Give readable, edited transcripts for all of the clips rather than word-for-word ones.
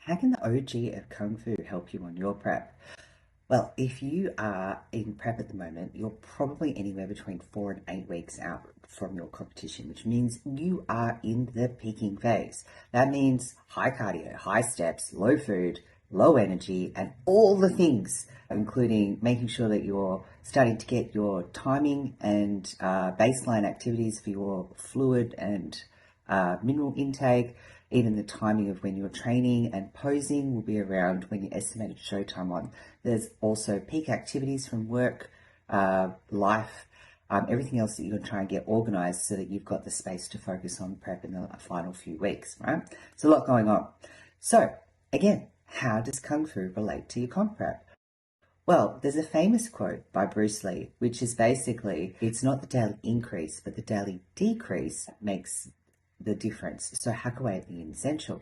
How can the OG of Kung Fu help you on your prep? Well, if you are in prep at the moment, you're probably anywhere between 4 and 8 weeks out from your competition, which means you are in the peaking phase. That means high cardio, high steps, low food, low energy, and all the things, including making sure that you're starting to get your timing and baseline activities for your fluid and mineral intake. Even the timing of when you're training and posing will be around when your estimated show time on. There's also peak activities from work, life, everything else that you're going to try and get organized so that you've got the space to focus on prep in the final few weeks, right? There's a lot going on. So again, how does Kung Fu relate to your comp prep? Well, there's a famous quote by Bruce Lee, which is basically, it's not the daily increase, but the daily decrease makes the difference. So hack away at the unessential.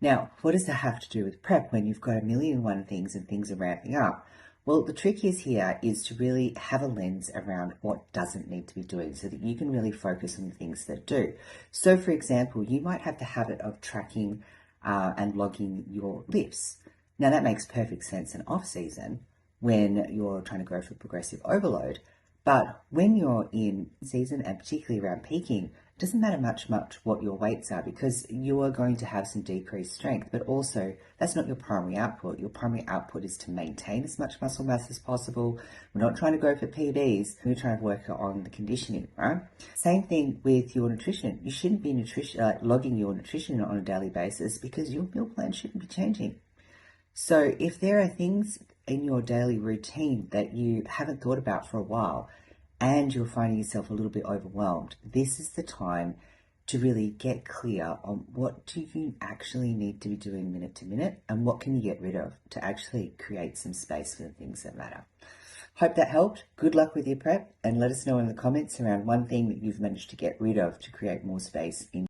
Now, what does that have to do with prep when you've got a million and one things and things are ramping up? Well, the trick is here is to really have a lens around what doesn't need to be doing so that you can really focus on the things that do. So, for example, you might have the habit of tracking and logging your lifts. Now, that makes perfect sense in off season when you're trying to go for progressive overload. But when you're in season and particularly around peaking, it doesn't matter much what your weights are because you are going to have some decreased strength, but also that's not your primary output. Your primary output is to maintain as much muscle mass as possible. We're not trying to go for PBs. We're trying to work on the conditioning, right? Same thing with your nutrition. You shouldn't be logging your nutrition on a daily basis because your meal plan shouldn't be changing. So if there are things in your daily routine that you haven't thought about for a while and you're finding yourself a little bit overwhelmed, this is the time to really get clear on what do you actually need to be doing minute to minute and what can you get rid of to actually create some space for the things that matter. Hope that helped. Good luck with your prep and let us know in the comments around one thing that you've managed to get rid of to create more space in